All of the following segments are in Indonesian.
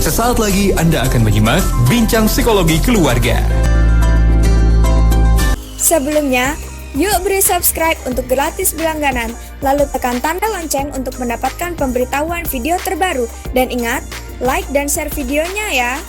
Sesaat lagi Anda akan menyimak Bincang Psikologi Keluarga. Sebelumnya, yuk beri subscribe untuk gratis berlangganan, lalu tekan tanda lonceng untuk mendapatkan pemberitahuan video terbaru. Dan ingat, like dan share videonya ya.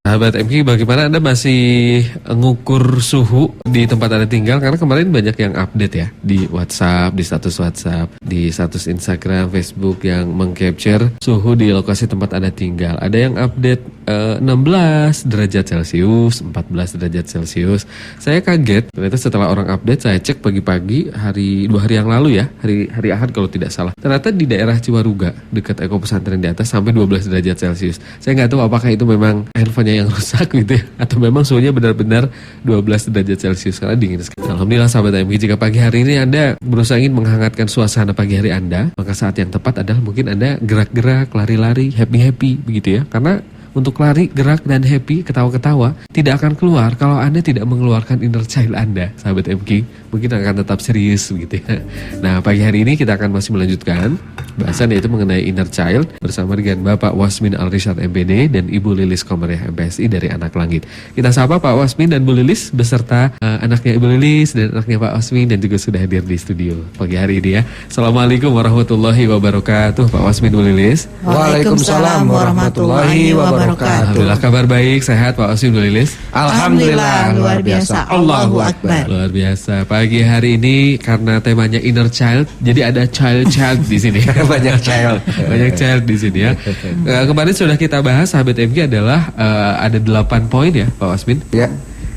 Sahabat MK, bagaimana Anda masih ngukur suhu di tempat Anda tinggal? Karena kemarin banyak yang update ya di WhatsApp, di status WhatsApp, di status Instagram, Facebook yang meng-capture suhu di lokasi tempat Anda tinggal. Ada yang update 16 derajat Celcius, 14 derajat Celcius. Saya kaget, ternyata setelah orang update, saya cek pagi-pagi 2 hari yang lalu ya, hari Ahad kalau tidak salah. Ternyata di daerah Ciwaruga, dekat Eko Pesantren di atas, sampai 12 derajat Celcius. Saya nggak tahu apakah itu memang handphonenya yang rusak gitu ya, atau memang suhunya benar-benar 12 derajat Celcius karena dingin sekali. Alhamdulillah sahabat MG, jika pagi hari ini Anda berusaha ingin menghangatkan suasana pagi hari Anda, maka saat yang tepat adalah mungkin Anda gerak-gerak, lari-lari, happy-happy begitu ya. Karena untuk lari, gerak, dan happy, ketawa-ketawa tidak akan keluar kalau Anda tidak mengeluarkan inner child Anda, sahabat MK. Mungkin akan tetap serius begitu ya. Nah, pagi hari ini kita akan masih melanjutkan bahasan yaitu mengenai inner child bersama dengan Bapak Wasmin Al-Rishad MPD dan Ibu Lilis Komariah MPSI dari Anak Langit. Kita sapa Pak Wasmin dan Bu Lilis beserta anaknya Ibu Lilis dan anaknya Pak Wasmin, dan juga sudah hadir di studio pagi hari ini ya. Assalamualaikum warahmatullahi wabarakatuh Pak Wasmin, Bu Lilis. Waalaikumsalam warahmatullahi wabarakatuh. Alhamdulillah, kabar baik, sehat Pak Wasmin, Bu Lilis. Alhamdulillah, luar biasa. Allahu Akbar. Luar biasa. Pagi hari ini karena temanya inner child, jadi ada child di sini. Banyak child di sini ya. Kemarin sudah kita bahas sahabat MG adalah ada 8 poin ya Pak Wasmin. Ya.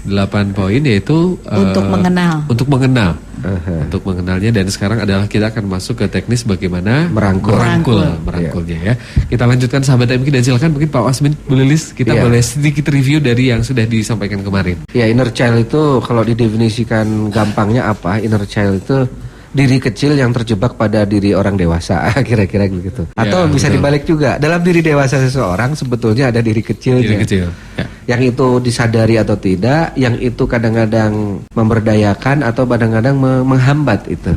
8 poin yaitu Untuk mengenal. Untuk mengenalnya, dan sekarang adalah kita akan masuk ke teknis bagaimana merangkulnya ya. Kita lanjutkan sahabat MG, dan silakan mungkin Pak Wasmin, Bu Lilis, kita boleh sedikit review dari yang sudah disampaikan kemarin. Ya, inner child itu kalau didefinisikan gampangnya apa? Inner child itu diri kecil yang terjebak pada diri orang dewasa, kira-kira begitu. Atau bisa dibalik juga, dalam diri dewasa seseorang sebetulnya ada diri kecilnya. Ya. Yang itu disadari atau tidak, yang itu kadang-kadang memberdayakan atau kadang-kadang menghambat itu.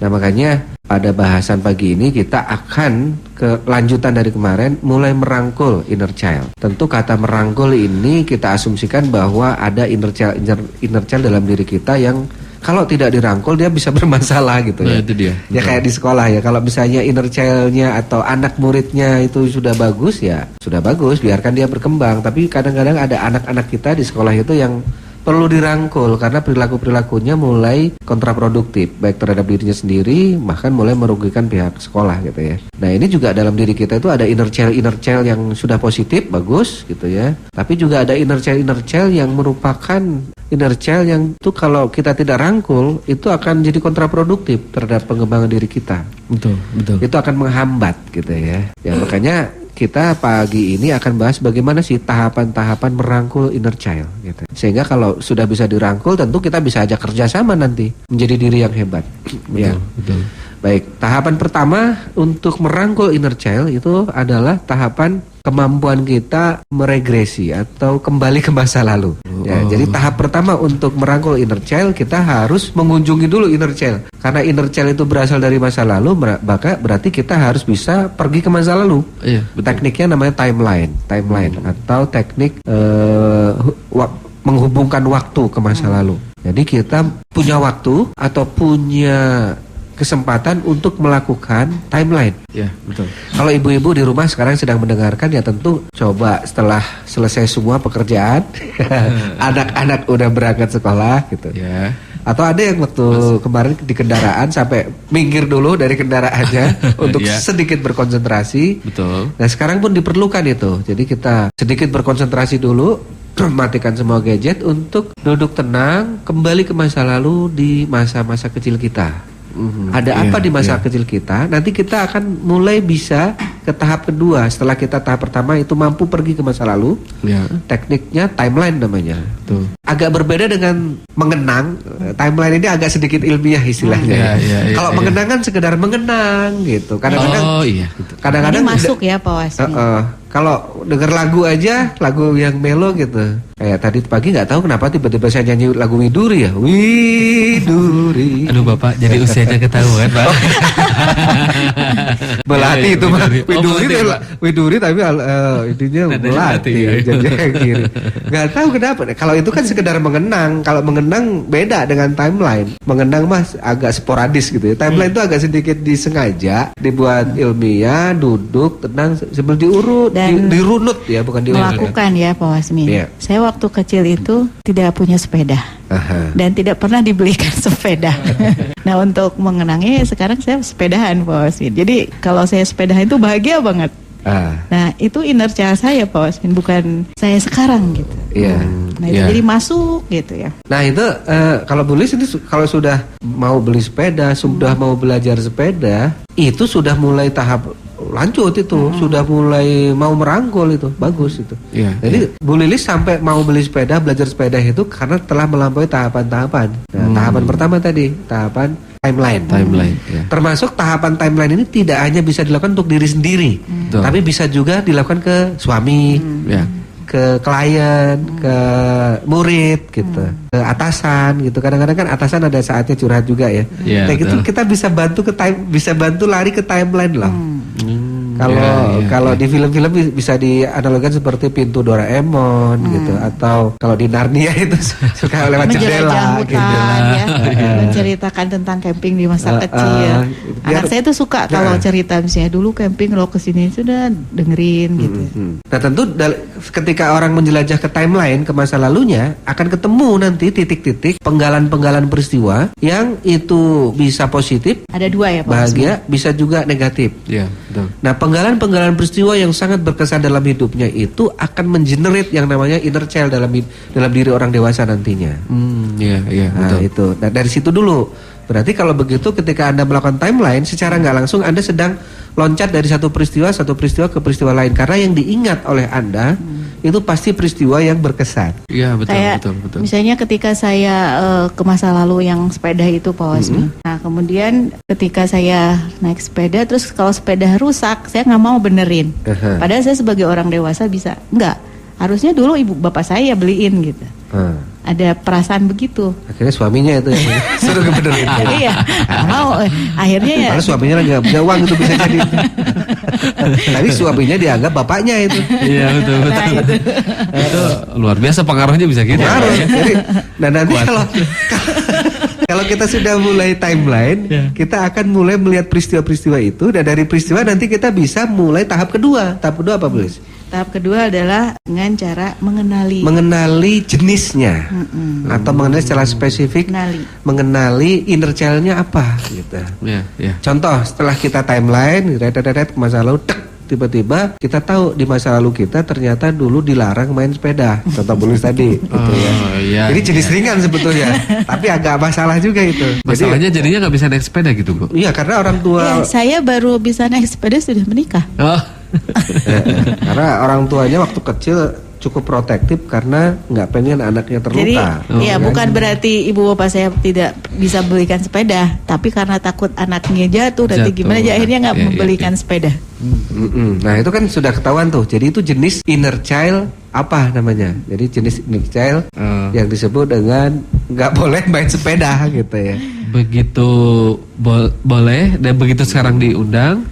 Nah, makanya pada bahasan pagi ini kita akan ke lanjutan dari kemarin, mulai merangkul inner child. Tentu kata merangkul ini kita asumsikan bahwa ada inner child dalam diri kita yang kalau tidak dirangkul dia bisa bermasalah gitu ya. Nah, itu dia. Ya kayak di sekolah ya, kalau misalnya inner child-nya atau anak muridnya itu sudah bagus ya, sudah bagus, biarkan dia berkembang. Tapi kadang-kadang ada anak-anak kita di sekolah itu yang perlu dirangkul karena perilaku-perilakunya mulai kontraproduktif, baik terhadap dirinya sendiri, bahkan mulai merugikan pihak sekolah gitu ya. Nah, ini juga dalam diri kita itu ada inner child yang sudah positif, bagus gitu ya. Tapi juga ada inner child yang merupakan inner child yang itu kalau kita tidak rangkul itu akan jadi kontraproduktif terhadap pengembangan diri kita. Betul. Itu akan menghambat gitu ya. Ya makanya kita pagi ini akan bahas bagaimana sih tahapan-tahapan merangkul inner child gitu. Sehingga kalau sudah bisa dirangkul, tentu kita bisa ajak kerjasama nanti menjadi diri yang hebat. Betul. Baik, tahapan pertama untuk merangkul inner child itu adalah tahapan kemampuan kita meregresi atau kembali ke masa lalu. Ya, jadi tahap pertama untuk merangkul inner child, kita harus mengunjungi dulu inner child. Karena inner child itu berasal dari masa lalu, maka berarti kita harus bisa pergi ke masa lalu. Iya, betul. Tekniknya namanya timeline atau teknik menghubungkan waktu ke masa lalu. Jadi kita punya waktu atau punya kesempatan untuk melakukan timeline. Ya, betul. Kalau ibu-ibu di rumah sekarang sedang mendengarkan, ya tentu coba setelah selesai semua pekerjaan, anak-anak udah berangkat sekolah gitu. Ya. Atau ada yang waktu kemarin di kendaraan sampai minggir dulu dari kendaraannya untuk sedikit berkonsentrasi. Betul. Nah, sekarang pun diperlukan itu. Jadi kita sedikit berkonsentrasi dulu, matikan semua gadget untuk duduk tenang, kembali ke masa lalu di masa-masa kecil kita. Ada apa di masa kecil kita? Nanti kita akan mulai bisa ke tahap kedua. Setelah kita tahap pertama itu mampu pergi ke masa lalu. Tekniknya timeline namanya. agak berbeda dengan mengenang. Timeline ini agak sedikit ilmiah istilahnya. Kalau mengenang kan sekedar mengenang gitu. Kadang-kadang gitu. Kadang-kadang ini masuk ya Pak Wasmi. Kalau denger lagu aja, lagu yang melo gitu. Kayak tadi pagi nggak tahu kenapa tiba-tiba saya nyanyi lagu Widuri ya. Widuri. Aduh Bapak, jadi usianya ketahuan Pak. Belati itu mah. Widuri tapi intinya belati. Jadi kiri. Nggak tahu kenapa. Kalau itu kan sekedar mengenang. Kalau mengenang beda dengan timeline. Mengenang mas agak sporadis gitu ya. Timeline itu agak sedikit disengaja, dibuat ilmiah, duduk, tenang, sebelum diurut. Dirunut ya, bukan diurut. Melakukan ya Pak Wasmi. Iya. Saya waktu kecil itu tidak punya sepeda. Dan tidak pernah dibelikan sepeda. Nah untuk mengenangnya sekarang saya sepedahan Pak Wasmi. Jadi kalau saya sepedahan itu bahagia banget. Nah itu inner child saya Pak Wasmin, bukan saya sekarang gitu. Iya. Nah itu jadi masuk gitu ya. Nah itu kalau Bulis ini kalau sudah mau beli sepeda, sudah mau belajar sepeda, itu sudah mulai tahap lanjut itu, sudah mulai mau merangkul itu, bagus itu. Jadi Bu Lilis sampai mau beli sepeda, belajar sepeda itu karena telah melampaui tahapan-tahapan. Nah, tahapan pertama tadi, tahapan timeline. Termasuk tahapan timeline ini tidak hanya bisa dilakukan untuk diri sendiri, tapi bisa juga dilakukan ke suami, ke klien, ke murid gitu, ke atasan gitu. Kadang-kadang kan atasan ada saatnya curhat juga ya. Nah gitu kita bisa bantu lari ke timeline loh. Kalau di film-film bisa dianalogikan seperti pintu Doraemon gitu, atau kalau di Narnia itu suka lewat jendela gitu. Menceritakan tentang camping di masa kecil. Anak saya tuh suka kalau cerita misalnya dulu camping lo kesini sudah dengerin gitu. Nah tentu ketika orang menjelajah ke timeline, ke masa lalunya, akan ketemu nanti titik-titik penggalan-penggalan peristiwa yang itu bisa positif, ada dua ya Pak, bahagia, bisa juga negatif. Betul. Nah penggalan-penggalan peristiwa yang sangat berkesan dalam hidupnya itu akan mengenerate yang namanya inner child dalam diri orang dewasa nantinya. Nah itu. Nah dari situ dulu. Berarti kalau begitu ketika Anda melakukan timeline, secara nggak langsung Anda sedang loncat dari satu peristiwa ke peristiwa lain. Karena yang diingat oleh Anda itu pasti peristiwa yang berkesan. Iya betul. Misalnya ketika saya ke masa lalu yang sepeda itu Pak Wasmi. Nah kemudian ketika saya naik sepeda, terus kalau sepeda rusak, saya nggak mau benerin. Padahal saya sebagai orang dewasa bisa. Enggak, harusnya dulu ibu bapak saya beliin gitu. Ada perasaan begitu. Akhirnya suaminya itu yang suruh benerin. Iya, mau. Akhirnya ya. Karena suaminya lagi nggak punya uang itu bisa jadi. Tapi suaminya dianggap bapaknya itu. Iya betul. Itu luar biasa pengaruhnya bisa gitu. Pengaruh. Jadi, nah nanti kalau kita sudah mulai timeline, kita akan mulai melihat peristiwa-peristiwa itu, dan dari peristiwa nanti kita bisa mulai tahap kedua. Tahap kedua apa, Bu? Tahap kedua adalah dengan cara mengenali jenisnya, atau mengenali secara spesifik, mengenali inner child-nya apa gitu. Contoh, setelah kita timeline, ke masa lalu, tiba-tiba kita tahu di masa lalu kita ternyata dulu dilarang main sepeda. Contoh Bulis tadi gitu ya. Jadi jenis ringan sebetulnya, tapi agak masalah juga itu. Masalahnya jadinya nggak bisa naik sepeda gitu, Bu. Iya, karena orang tua. Saya baru bisa naik sepeda sudah menikah. Karena orang tuanya waktu kecil cukup protektif karena nggak pengen anaknya terluka. Jadi, bukan berarti ibu bapak saya tidak bisa belikan sepeda, tapi karena takut anaknya jatuh nanti gimana, akhirnya nggak membelikan sepeda. Nah itu kan sudah ketahuan tuh. Jadi itu jenis inner child apa namanya? Jadi jenis inner child yang disebut dengan nggak boleh main sepeda gitu ya. Begitu boleh, dan begitu sekarang diundang,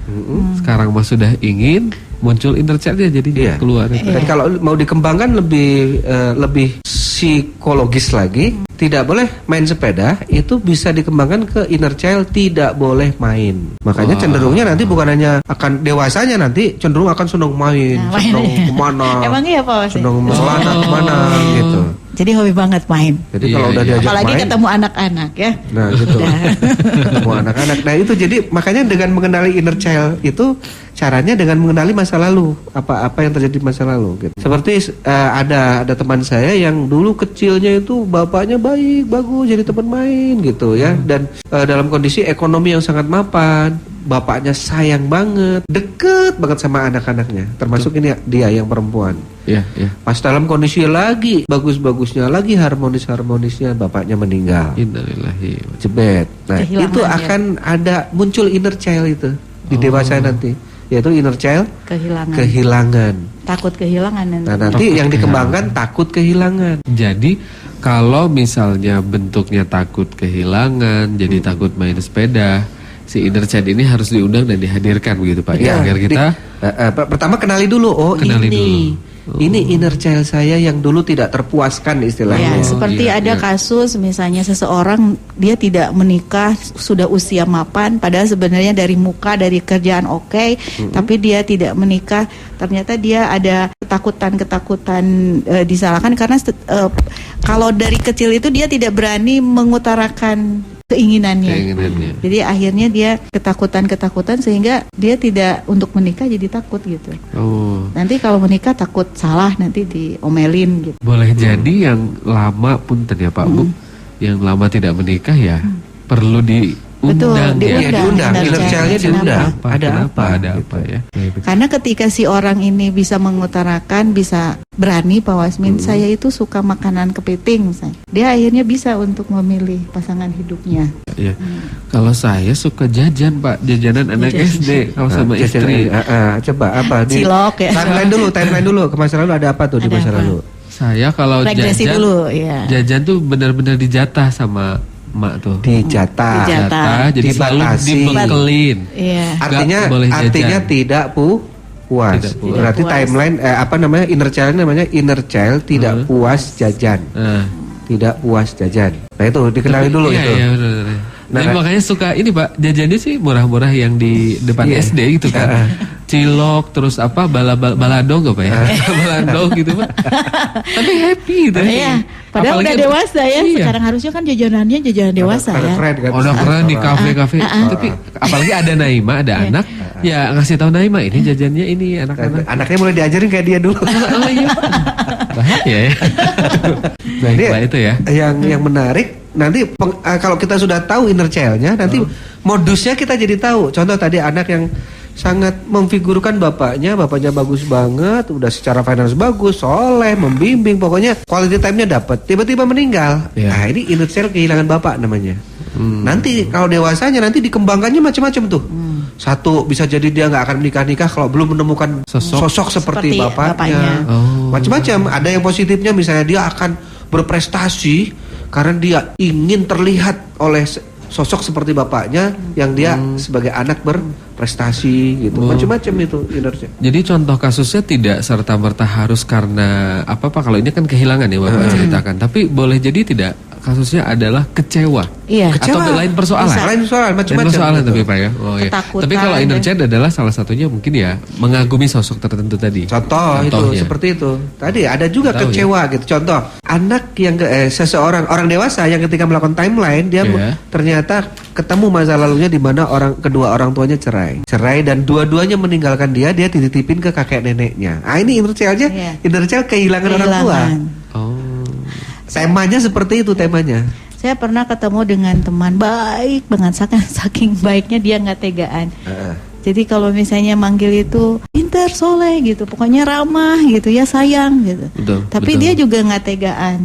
sekarang mas sudah ingin, muncul inner child-nya jadi keluar. Dan kalau mau dikembangkan lebih psikologis lagi, tidak boleh main sepeda, itu bisa dikembangkan ke inner child tidak boleh main. Makanya cenderungnya nanti bukan hanya akan dewasanya, nanti cenderung akan senang main, senang kemana. Emang iya Pak? Senang melana kemana gitu. Jadi hobi banget main. Jadi kalau udah diajak apalagi main, ketemu anak-anak ya. Nah gitu. Ketemu anak-anak. Nah itu jadi makanya dengan mengenali inner child itu caranya dengan mengenali masa lalu, apa yang terjadi di masa lalu gitu. Seperti ada teman saya yang dulu kecilnya itu bapaknya baik, bagus, jadi teman main gitu ya, dan dalam kondisi ekonomi yang sangat mapan. bapaknya sayang banget, deket banget sama anak-anaknya, termasuk ini dia yang perempuan. Iya, iya. Pas dalam kondisi lagi bagus-bagusnya, lagi harmonis-harmonisnya, bapaknya meninggal. Innalillahi. Jebet. Nah, Kehilangan itu ya. akan ada muncul inner child itu di dewasa nanti, yaitu inner child kehilangan. Takut kehilangan nanti. Nah, nanti yang dikembangkan takut kehilangan. Jadi kalau misalnya bentuknya takut kehilangan, jadi takut main sepeda, si inner child ini harus diundang dan dihadirkan begitu Pak. Iya, Agar kita pertama kenali dulu. Oh, Kenali ini. dulu. Ini inner child saya yang dulu tidak terpuaskan istilahnya. Ya, seperti iya, ada iya. kasus misalnya seseorang dia tidak menikah sudah usia mapan, padahal sebenarnya dari muka, dari kerjaan oke, tapi dia tidak menikah. Ternyata dia ada ketakutan disalahkan karena kalau dari kecil itu dia tidak berani mengutarakan keinginannya. Jadi akhirnya dia ketakutan sehingga dia tidak untuk menikah jadi takut gitu. Oh. Nanti kalau menikah takut salah nanti diomelin gitu. Boleh jadi yang lama punten ya Pak Bu, yang lama tidak menikah ya perlu diundang Betul, ya. Iya, diundang. Inner Inner child. child-nya diundang. Kenapa? Ada Kenapa? apa? Ada Gitu. apa ya? Karena ketika si orang ini bisa mengutarakan, bisa berani Pak Wasmin, saya itu suka makanan kepiting misalnya. Dia akhirnya bisa untuk memilih pasangan hidupnya. Ya. Kalau saya suka jajan Pak, jajanan anak Jajan. SD kalau sama Jajan, istri. coba apa? Cilok ya. Timeline dulu. Ke masa lalu ada apa tuh di Ada masa apa? lalu? Saya kalau Regresi jajan, dulu, ya. jajan tuh benar-benar dijatah sama emak tuh. Dijatah. Dijatah. Jadi selalu Dibatasi. dibekelin. Iya. Artinya Nggak boleh jajan. artinya tidak puas. Tidak puas. Berarti Tidak puas. timeline inner child namanya inner child tidak puas jajan. Nah, Tidak puas jajan. Nah itu dikenali dulu iya, itu. Iya, benar. Nah, Jadi makanya suka ini Pak, jajannya sih murah-murah yang di depan Iya. SD gitu kan. Cilok terus apa baladong apa ya? Baladong gitu Pak. Tapi happy gitu. Iya. Padahal Apalagi udah dewasa ya. Iya. Sekarang harusnya kan jajanan dewasa Pada ya. keren kan. Oh, udah keren di kafe-kafe. Tapi apalagi ada Naima, ada anak, ya ngasih tahu Naima ini jajannya ini anak-anak. Anaknya mulai diajarin kayak dia dulu. Oh iya. Bahaya ya. Baik, Jadi, Pak itu ya. Yang menarik nanti kalau kita sudah tahu inner child-nya, nanti modusnya kita jadi tahu. Contoh tadi anak yang sangat memfigurkan bapaknya bagus banget, udah secara finance bagus, soleh, membimbing, pokoknya quality time-nya dapat. Tiba-tiba meninggal. Iya. Nah, ini inner child kehilangan bapak namanya. Nanti kalau dewasanya nanti dikembangkannya macam-macam tuh. Satu bisa jadi dia nggak akan menikah kalau belum menemukan sosok seperti bapaknya. Oh. Macam-macam. Ada yang positifnya misalnya dia akan berprestasi karena dia ingin terlihat oleh sosok seperti bapaknya yang dia sebagai anak berprestasi gitu. Macam-macam itu inner child. Jadi contoh kasusnya tidak serta-merta harus karena apa-apa. Kalau ini kan kehilangan ya Bapak ceritakan. Tapi boleh jadi tidak, kasusnya adalah kecewa. Iya. Atau lain persoalan. Bisa. Lain soal Lain macam-macam. persoalan gitu. tapi Pak ya. Oh, iya. Ketakutan Tapi kalau inner dan- child adalah salah satunya mungkin ya mengagumi sosok tertentu tadi. Contoh itu Contohnya. seperti itu. Tadi ada juga Tahu kecewa gitu. Contoh, anak yang seseorang orang dewasa yang ketika melakukan timeline dia Iya. ternyata ketemu masa lalunya di mana kedua orang tuanya cerai dan dua-duanya meninggalkan dia dititipin ke kakek neneknya. Ah ini inner child-nya, Iya. inner child kehilangan orang tua. Kehilangan. Oh. Temanya seperti itu temanya. Saya pernah ketemu dengan teman baik banget, saking baiknya dia nggak tegaan. Jadi kalau misalnya manggil itu pintar, soleh gitu, pokoknya ramah gitu ya, sayang gitu. Betul, Tapi betul. dia juga nggak tegaan.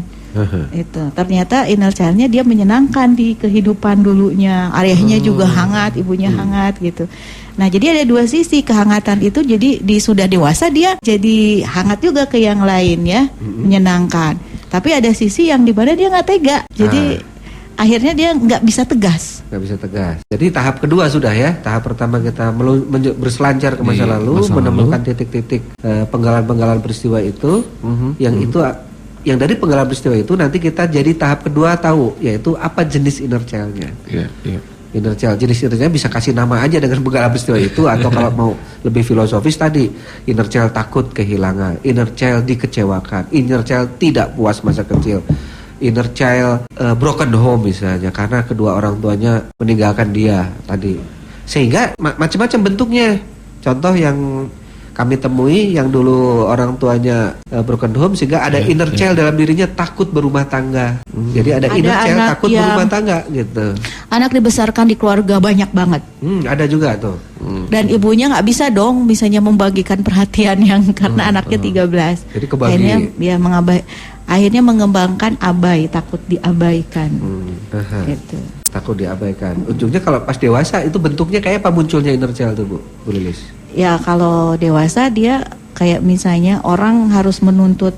Itu ternyata inner child-nya dia menyenangkan di kehidupan dulunya. Ayahnya juga hangat, ibunya hangat gitu. Nah jadi ada dua sisi kehangatan itu. Jadi sudah dewasa dia jadi hangat juga ke yang lain ya, menyenangkan. Tapi ada sisi yang di mana dia nggak tega. Jadi akhirnya dia nggak bisa tegas. Nggak bisa tegas. Jadi tahap kedua sudah ya. Tahap pertama kita berselancar ke masa Di lalu, masa menemukan titik-titik penggalan-penggalan peristiwa itu. Yang dari penggalan peristiwa itu nanti kita jadi tahap kedua tahu, yaitu apa jenis inner child-nya. Iya, iya. Inner child, jenis inner child bisa kasih nama aja dengan penggalan peristiwa itu, atau kalau mau lebih filosofis tadi, inner child takut kehilangan, inner child dikecewakan, inner child tidak puas masa kecil, inner child broken home misalnya karena kedua orang tuanya meninggalkan dia tadi, sehingga macam-macam bentuknya. Contoh yang kami temui yang dulu orang tuanya broken home, sehingga ada inner child dalam dirinya takut berumah tangga. Jadi ada inner child takut berumah tangga gitu. Anak dibesarkan di keluarga banyak banget. Ada juga tuh. Dan ibunya nggak bisa dong misalnya membagikan perhatian yang karena anaknya 13. Jadi kebagi. Akhirnya dia akhirnya mengembangkan abai, takut diabaikan. Gitu. Takut diabaikan. Ujungnya kalau pas dewasa itu bentuknya kayak apa munculnya inner child tuh, Bu Lilis? Ya kalau dewasa dia kayak misalnya orang harus menuntut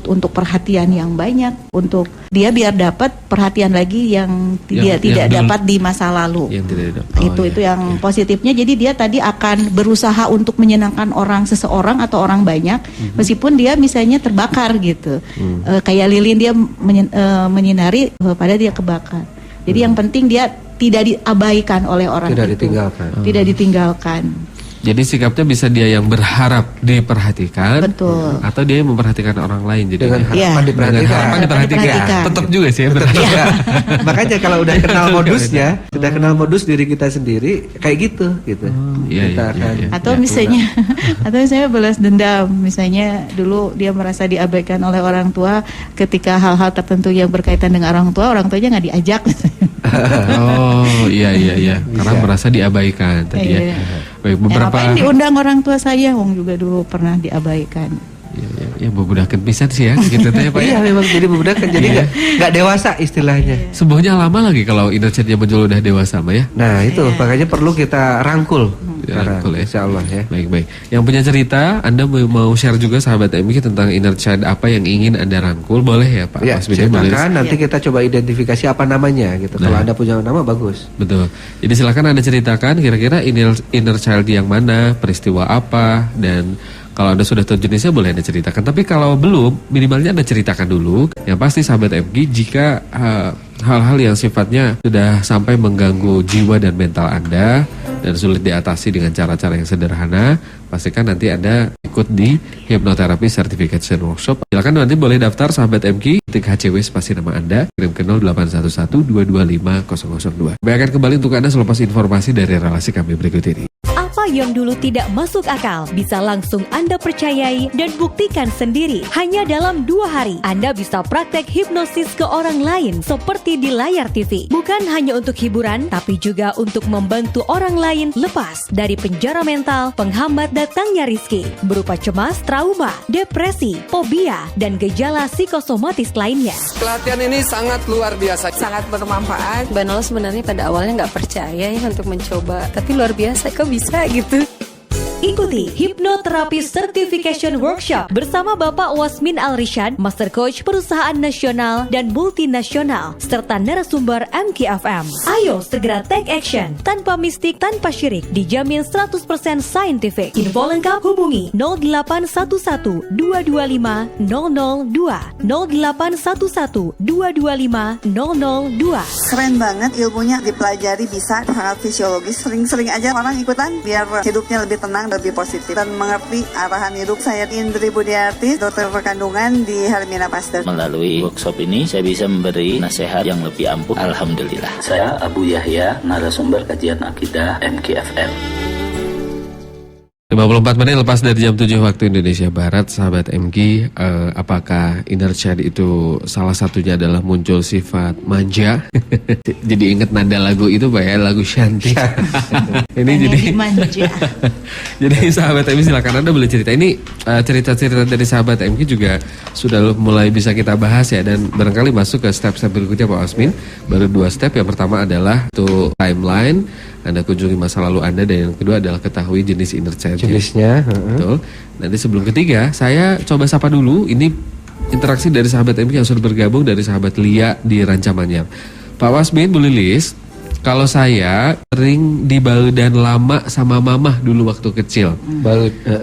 untuk perhatian yang banyak, untuk dia biar dapat perhatian lagi yang dia tidak dapat di masa lalu. Yang tidak dapat. Itu yang positifnya. Jadi dia tadi akan berusaha untuk menyenangkan seseorang atau orang banyak, meskipun dia misalnya terbakar gitu. Kayak lilin dia menyinari pada dia kebakar. Jadi yang penting dia tidak diabaikan oleh orang tidak itu. Tidak ditinggalkan. Jadi sikapnya bisa dia yang berharap diperhatikan, betul, atau dia yang memperhatikan orang lain. Jadi dengan harapan diperhatikan. Dengan harapan diperhatikan. Tetap juga sih ya. Makanya kalau udah kenal modusnya, sudah kenal modus diri kita sendiri, kayak gitu. Iya. Atau misalnya balas dendam. Misalnya dulu dia merasa diabaikan oleh orang tua ketika hal-hal tertentu yang berkaitan dengan orang tuanya nggak diajak. Iya. Karena merasa diabaikan tadi ya. Baik, beberapa. Ngapain diundang orang tua saya? Wong juga dulu pernah diabaikan. Ya bebudakan pisan sih ya, gitu ya Pak. Iya, memang jadi bebudakan, jadi nggak dewasa istilahnya. Sebenarnya lama lagi kalau inner child-nya muncul udah dewasa, Mbak ya. Nah itu makanya perlu kita rangkul. Rangkul ya. Insya Allah ya. Baik. Yang punya cerita, Anda mau share juga sahabat MK tentang inner child apa yang ingin Anda rangkul, boleh ya Pak? Ya, silakan. Nanti kita coba identifikasi apa namanya gitu. Kalau Anda punya nama bagus. Betul. Jadi silakan Anda ceritakan kira-kira inner child yang mana, peristiwa apa, dan kalau Anda sudah tahu jenisnya boleh Anda ceritakan. Tapi kalau belum, minimalnya Anda ceritakan dulu. Yang pasti sahabat MG, jika hal-hal yang sifatnya sudah sampai mengganggu jiwa dan mental Anda dan sulit diatasi dengan cara-cara yang sederhana, pastikan nanti Anda ikut di Hypnotherapy Certification Workshop. Silakan nanti boleh daftar sahabat MG, ketik HCW spasi nama Anda, kirim ke 0811 225 002. Kami akan kembali untuk Anda selepas informasi dari relasi kami berikut ini. Apa yang dulu tidak masuk akal bisa langsung Anda percayai dan buktikan sendiri. Hanya dalam 2 hari Anda bisa praktek hipnosis ke orang lain seperti di layar TV. Bukan hanya untuk hiburan, tapi juga untuk membantu orang lain lepas dari penjara mental penghambat datangnya rizki, berupa cemas, trauma, depresi, fobia, dan gejala psikosomatis lainnya. Pelatihan ini sangat luar biasa, sangat bermanfaat. Banol sebenarnya pada awalnya nggak percaya ya untuk mencoba, tapi luar biasa, kok bisa gitu. Ikuti Hypnotherapy Certification Workshop bersama Bapak Wasmin Al-Rishad, Master Coach perusahaan nasional dan multinasional, serta narasumber MKFM. Ayo segera take action, tanpa mistik, tanpa syirik, dijamin 100% scientific. Info lengkap hubungi 0811 225 002, 0811 225 002. Keren banget ilmunya, dipelajari bisa sangat fisiologis. Sering-sering aja orang ikutan biar hidupnya lebih tenang, lebih positif dan mengerti arahan hidup. Saya Indri Budiarti, dokter kandungan di Hermina Pasteur. Melalui workshop ini saya bisa memberi nasihat yang lebih ampuh. Alhamdulillah. Saya Abu Yahya, narasumber kajian akidah MKFM. 54 menit lepas dari jam 7 waktu Indonesia Barat, sahabat MG, apakah inner child itu salah satunya adalah muncul sifat manja? Jadi inget nada lagu itu Pak ya, lagu Shanti. Ini jadi manja. Jadi sahabat MG silakan Anda boleh cerita. Ini cerita-cerita dari sahabat MG juga sudah mulai bisa kita bahas ya, dan barangkali masuk ke step-step berikutnya Pak Wasmin. Baru 2 step. Yang pertama adalah tuh timeline, Anda kunjungi masa lalu Anda, dan yang kedua adalah ketahui jenis inner child. Jenisnya. Betul. Nanti sebelum ketiga, saya coba sapa dulu. Ini interaksi dari sahabat MG yang sudah bergabung, dari sahabat Lia di Rancamanyar. Pak Wasmin, Bu Lilis, kalau saya sering dibaudan lama sama mamah dulu waktu kecil.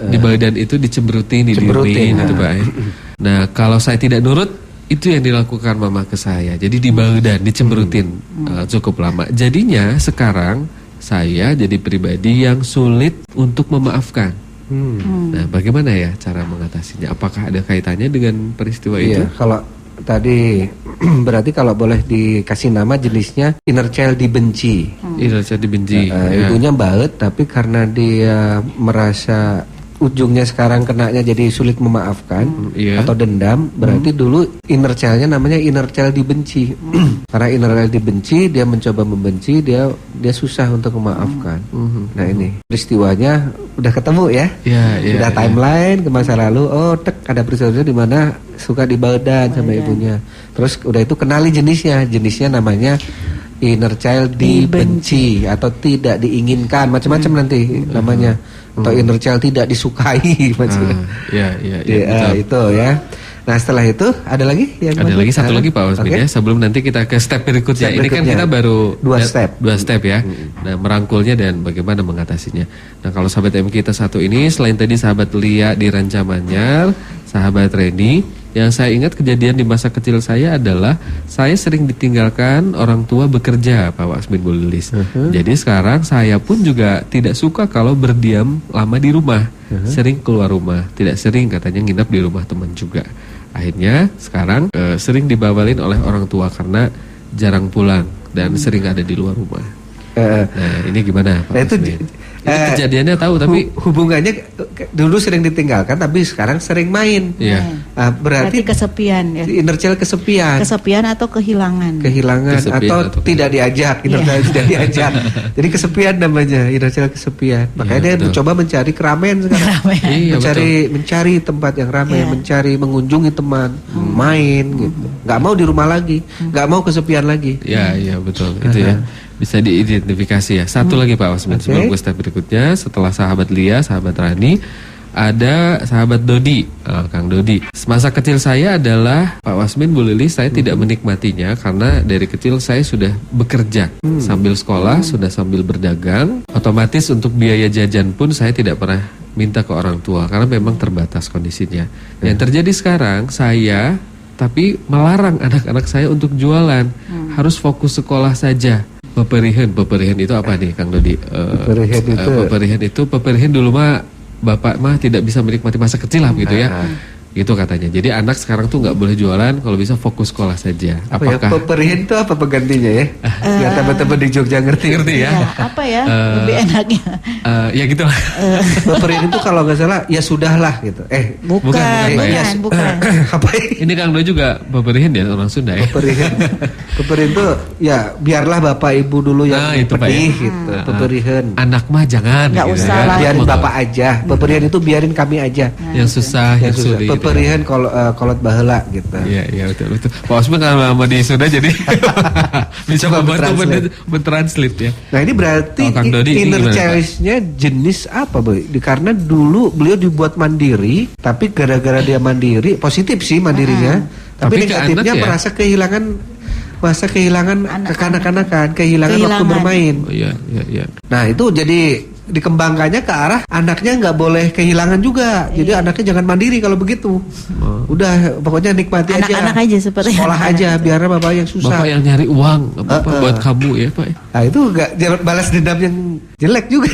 Dibaudan itu dicemberutin, didiemin gitu Pak. Nah, kalau saya tidak nurut, itu yang dilakukan mama ke saya. Jadi dibaudan, dicemberutin cukup lama. Jadinya sekarang saya jadi pribadi yang sulit untuk memaafkan. Nah, bagaimana ya cara mengatasinya? Apakah ada kaitannya dengan peristiwa itu? Kalau tadi berarti kalau boleh dikasih nama jenisnya inner child dibenci. Inner child dibenci. Ibunya baut, tapi karena dia merasa ujungnya sekarang kenanya jadi sulit memaafkan Iya. atau dendam, berarti dulu inner child-nya namanya inner child dibenci. Karena inner child dibenci, dia mencoba membenci, dia susah untuk memaafkan. Nah ini peristiwanya udah ketemu ya, udah timeline ke masa lalu. Oh, ada peristiwa di mana suka dibadan sama ibunya. Terus udah itu kenali jenisnya namanya inner child dibenci atau tidak diinginkan, macam-macam nanti namanya. Atau inner child tidak disukai maksudnya. Itu ya. Nah setelah itu ada lagi yang ada lagi satu lagi Pak Wasmin ya, sebelum nanti kita ke step berikutnya. Ini kan kita baru dua step ya. Nah merangkulnya dan bagaimana mengatasinya. Nah kalau sahabat MK kita satu ini, selain tadi sahabat Lia di Rancamanyar, sahabat Reni, yang saya ingat kejadian di masa kecil saya adalah saya sering ditinggalkan orang tua bekerja, Pak Wasmin Bu Lilis. Jadi sekarang saya pun juga tidak suka kalau berdiam lama di rumah. Sering keluar rumah, tidak sering katanya nginap di rumah teman juga. Akhirnya sekarang sering dibawalin oleh orang tua karena jarang pulang dan sering ada di luar rumah. Nah ini gimana Pak Wasmin? Kejadiannya tahu tapi hubungannya dulu sering ditinggalkan tapi sekarang sering main. Berarti kesepian ya. Inner child kesepian atau kehilangan atau tidak diajak. Inner child tidak diajak. Jadi kesepian namanya inner child kesepian. Makanya dia mencoba mencari keramaian sekarang. Mencari tempat yang ramai, mencari mengunjungi teman, main gitu. Nggak mau di rumah lagi, nggak mau kesepian lagi. Iya betul itu ya. Bisa diidentifikasi ya. Satu lagi Pak Wasmin sebelum ke step berikutnya. Setelah sahabat Lia, sahabat Rani, ada sahabat Dodi, Kang Dodi. Semasa kecil saya adalah Pak Wasmin Bu Lilis, saya tidak menikmatinya karena dari kecil saya sudah bekerja sambil sekolah, sudah sambil berdagang. Otomatis untuk biaya jajan pun saya tidak pernah minta ke orang tua karena memang terbatas kondisinya. Yang terjadi sekarang saya tapi melarang anak-anak saya untuk jualan, harus fokus sekolah saja. Peperihan itu apa nih Kang Dodi? Peperihan dulu mah bapak mah tidak bisa menikmati masa kecil lah gitu ya. Gitu katanya. Jadi anak sekarang tuh nggak boleh jualan, kalau bisa fokus sekolah saja. Apakah peperihan itu apa penggantinya ya? Biar teman-teman di Jogja ngerti ya. Apa ya? Lebih enaknya. Ya gitu lah. Peperihan itu kalau nggak salah ya sudahlah gitu. Bukan. Apa ini Kang Dodi juga peperihan ya orang Sunda ya. Peperihan itu ya biarlah bapak ibu dulu yang pedih gitu. Peperihan. Anak mah jangan. Nggak usah lah. Biarin bapak aja. Peperihan itu biarin kami aja. Yang susah, yang sulit. Peperihan kolot baheula gitu. Iya betul. Pak Wasmin kalau lama di Sunda jadi bisa membantu mentranslate ya. Nah ini berarti inner child-nya jenis apa Boy? Karena dulu beliau dibuat mandiri, tapi gara-gara dia mandiri, positif sih mandirinya, tapi negatifnya merasa kehilangan kekanak-kanakan, kehilangan waktu bermain. Iya. Nah itu jadi dikembangkannya ke arah anaknya nggak boleh kehilangan juga. Jadi anaknya jangan mandiri kalau begitu. Udah pokoknya nikmati anak-anak aja seperti sekolah aja biar bapak yang susah. Bapak yang nyari uang buat kamu ya Pak. Nah itu nggak balas dendam yang jelek juga.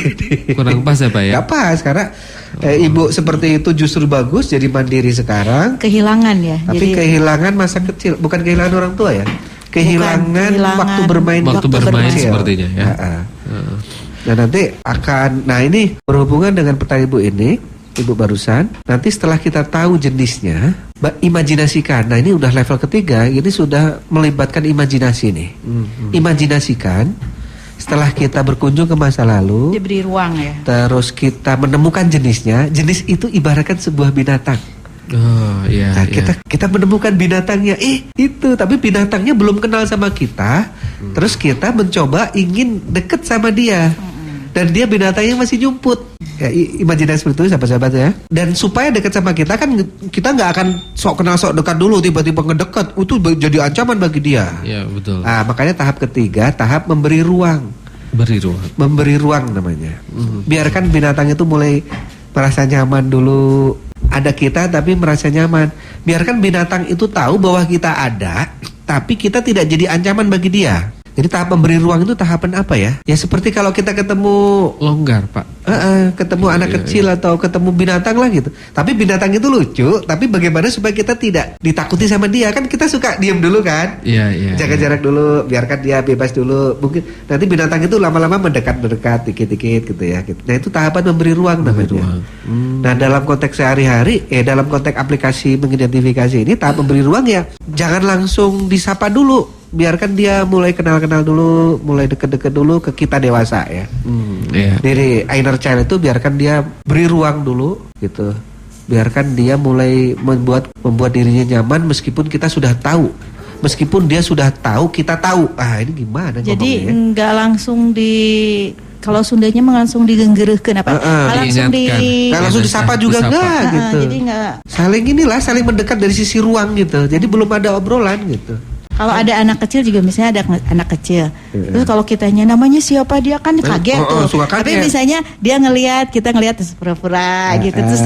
Kurang pas ya Pak ya. Gak pas karena ibu seperti itu justru bagus jadi mandiri sekarang. Kehilangan ya. Tapi kehilangan masa kecil, bukan kehilangan orang tua ya. Kehilangan waktu bermain sepertinya ya. Nah nanti ini berhubungan dengan pertanyaan ibu ini, ibu barusan. Nanti setelah kita tahu jenisnya, imajinasikan. Nah ini udah level ketiga, ini sudah melibatkan imajinasi nih. Imajinasikan setelah kita berkunjung ke masa lalu, diberi ruang ya. Terus kita menemukan jenisnya. Jenis itu ibaratkan sebuah binatang. Nah, kita menemukan binatangnya, itu, tapi binatangnya belum kenal sama kita. Terus kita mencoba ingin deket sama dia. Dan dia binatangnya masih jumput. Ya, imajinasi seperti itu sahabat-sahabat ya. Dan supaya dekat sama kita kan kita nggak akan sok kenal sok dekat dulu tiba-tiba ngedekat. Itu jadi ancaman bagi dia. Iya betul. Nah makanya tahap ketiga, tahap memberi ruang. Memberi ruang namanya. Biarkan binatang itu mulai merasa nyaman dulu. Ada kita tapi merasa nyaman. Biarkan binatang itu tahu bahwa kita ada, tapi kita tidak jadi ancaman bagi dia. Jadi tahap memberi ruang itu tahapan apa ya? Ya seperti kalau kita ketemu Longgar, Pak. Ketemu anak kecil atau ketemu binatang lah gitu. Tapi binatang itu lucu, tapi bagaimana supaya kita tidak ditakuti sama dia? Kan kita suka diem dulu kan? Iya. Jaga jarak dulu, biarkan dia bebas dulu. Mungkin nanti binatang itu lama-lama mendekat dikit-dikit gitu ya. Nah itu tahapan memberi ruang namanya. Nah dalam konteks sehari-hari, dalam konteks aplikasi mengidentifikasi ini tahap memberi ruang ya jangan langsung disapa dulu. Biarkan dia mulai kenal-kenal dulu, mulai deket-deket dulu ke kita dewasa ya. Dari inner child itu biarkan dia beri ruang dulu gitu. Biarkan dia mulai membuat dirinya nyaman meskipun kita sudah tahu. Meskipun dia sudah tahu, kita tahu. Ini gimana ngomongnya? Jadi nggak langsung kalau Sundanya langsung digenggerehkeun apa? Langsung disapa juga enggak gitu. Jadi enggak. Saling mendekat dari sisi ruang gitu. Jadi belum ada obrolan gitu. Kalau ada anak kecil juga misalnya ada anak kecil. Terus kalau kitanya namanya siapa dia kan kaget tuh. Suka kaget. Tapi misalnya dia kita ngelihat terus pura-pura gitu terus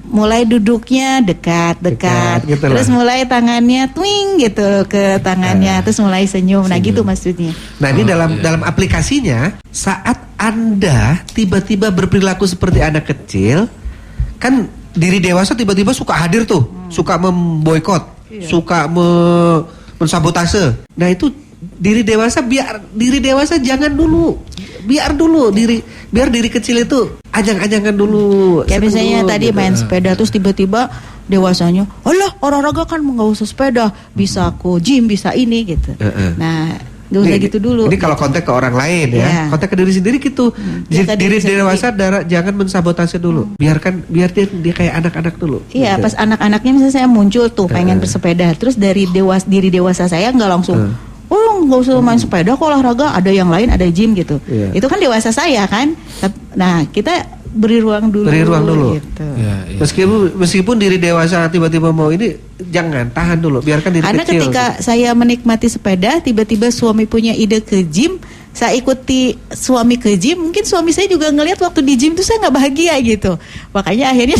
mulai duduknya dekat gitu terus mulai tangannya twing gitu ke tangannya terus mulai senyum. Nah gitu maksudnya. Nah ini dalam aplikasinya saat Anda tiba-tiba berperilaku seperti anak kecil, kan diri dewasa tiba-tiba suka hadir tuh, suka memboikot. Suka mensabotase. Nah itu diri dewasa jangan dulu. Biar diri kecil itu ajang-ajangan dulu. Ya misalnya dulu, tadi gitu. main sepeda terus tiba-tiba dewasanya, "Alah, olahraga kan nggak usah sepeda, bisa aku gym, bisa ini gitu." Nah, nggak usah gitu dulu. Ini kalau kontak ke orang lain ya. Kontak ke diri sendiri gitu. Diri dewasa jangan mensabotase dulu. Biar dia kayak anak-anak dulu. Iya, gitu. pas anak-anaknya misalnya saya muncul tuh pengen bersepeda, terus dari diri dewasa saya nggak langsung, nggak usah main sepeda, kok olahraga ada yang lain, ada gym gitu. Itu kan dewasa saya kan. Nah kita beri ruang dulu. Gitu. Meskipun diri dewasa tiba-tiba mau ini, jangan tahan dulu, biarkan diri Karena kecil. ketika saya menikmati sepeda, tiba-tiba suami punya ide ke gym, saya ikuti suami ke gym, mungkin suami saya juga ngelihat waktu di gym itu saya nggak bahagia gitu. Makanya akhirnya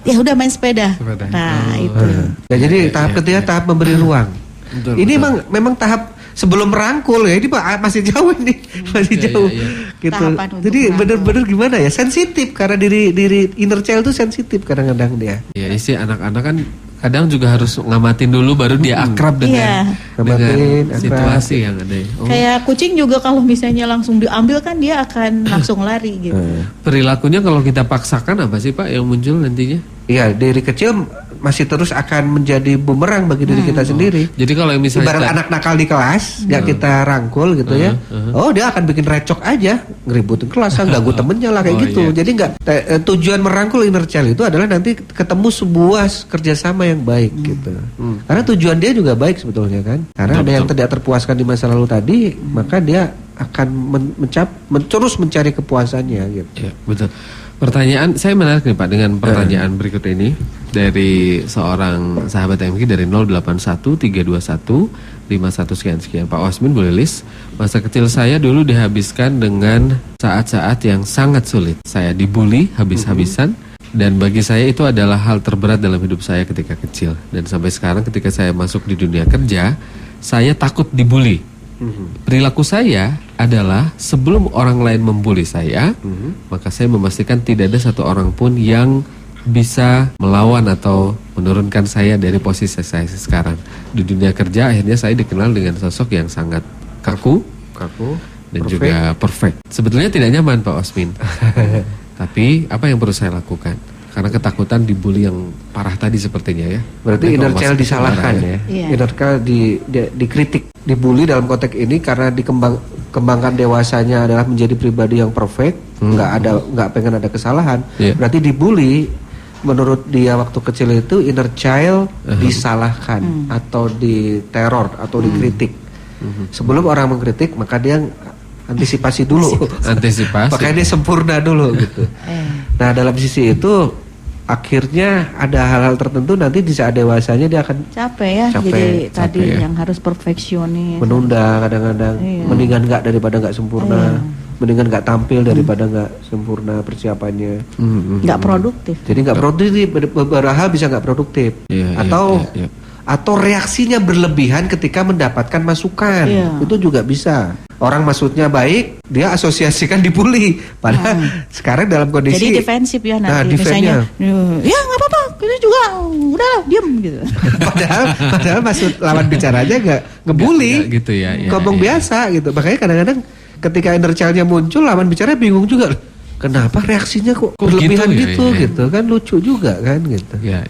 ya udah main sepeda. Nah itu. Ya, jadi tahap ketiga tahap memberi ruang. Ini memang tahap sebelum merangkul ya, ini masih jauh nih, masih jauh. Gitu. Jadi benar-benar gimana ya, sensitif karena diri inner child itu sensitif kadang-kadang dia. Ya isi anak-anak kan kadang juga harus ngamatin dulu baru dia akrab dengan situasi yang ada. Kayak kucing juga kalau misalnya langsung diambil kan dia akan langsung lari gitu. Perilakunya kalau kita paksakan apa sih Pak yang muncul nantinya? Iya, dari kecil masih terus akan menjadi bumerang bagi diri kita sendiri. Jadi kalau misalnya ibarat anak nakal di kelas, nggak kita rangkul gitu ya, dia akan bikin recok aja, ngeributin kelas, ganggu temennya lah kayak gitu. Jadi nggak tujuan merangkul inner child itu adalah nanti ketemu sebuah kerjasama yang baik gitu. Karena tujuan dia juga baik sebetulnya kan. Karena ada yang tidak terpuaskan di masa lalu tadi, maka dia akan terus mencari kepuasannya gitu. Ya, betul. Pertanyaan saya menarik nih Pak dengan pertanyaan berikut ini dari seorang sahabat MK dari 0813215151 sekian. Pak Wasmin boleh list. Masa kecil saya dulu dihabiskan dengan saat-saat yang sangat sulit. Saya dibully habis-habisan dan bagi saya itu adalah hal terberat dalam hidup saya ketika kecil. Dan sampai sekarang ketika saya masuk di dunia kerja, saya takut dibully. Perilaku saya adalah sebelum orang lain membuli saya, maka saya memastikan tidak ada satu orang pun yang bisa melawan atau menurunkan saya dari posisi saya sekarang. Di dunia kerja akhirnya saya dikenal dengan sosok yang sangat kaku dan juga perfect. Sebetulnya tidak nyaman Pak Osmin. Tapi apa yang perlu saya lakukan? Karena ketakutan dibully yang parah tadi sepertinya ya. Berarti inner child disalahkan ya. Inner child dikritik, dibully dalam konteks ini karena dikembangkan dewasanya adalah menjadi pribadi yang perfect, nggak pengen ada kesalahan. Berarti dibully menurut dia waktu kecil itu inner child disalahkan atau diteror atau dikritik. Sebelum orang mengkritik maka dia antisipasi dulu. Makanya dia sempurna dulu gitu. Nah dalam sisi itu akhirnya ada hal-hal tertentu nanti di saat dewasanya dia akan capek jadi tadi yang harus perfeksionis, menunda kadang-kadang, mendingan nggak daripada nggak sempurna, mendingan nggak tampil daripada nggak sempurna persiapannya, nggak produktif. Jadi nggak produktif, beberapa hal bisa nggak produktif, atau reaksinya berlebihan ketika mendapatkan masukan. Itu juga bisa. Orang maksudnya baik, dia asosiasikan dibully. Padahal sekarang dalam kondisi jadi defensif ya nanti. Misalnya, ya nggak apa-apa, itu juga udah diem gitu. padahal maksud lawan bicaranya nggak ngebully, gitu ya, ngomong biasa gitu. Makanya kadang-kadang ketika inner child-nya muncul, lawan bicara bingung juga. Kenapa reaksinya kok berlebihan gitu kan, lucu juga kan gitu. Ya.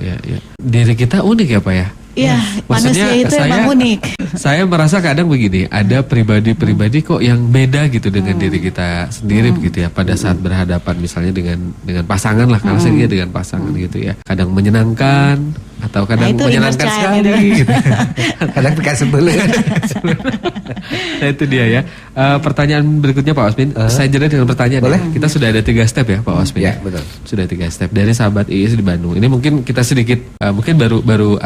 Diri kita unik ya Pak ya. Iya, manusia itu emang unik. Saya merasa kadang begini, ada pribadi-pribadi kok yang beda gitu dengan diri kita sendiri begitu ya. Pada saat berhadapan misalnya dengan pasangan lah, kalau saya dengan pasangan gitu ya. Kadang menyenangkan atau kadang menyenangkan sekali gitu. Kadang tekan sebelum. Nah itu dia ya. Pertanyaan berikutnya Pak Wasmin, saya jeda dengan pertanyaan. Boleh? Ya. Kita sudah ada 3 step ya Pak Wasmin. Ya, betul. Sudah 3 step dari sahabat IIS di Bandung. Ini mungkin kita sedikit mungkin baru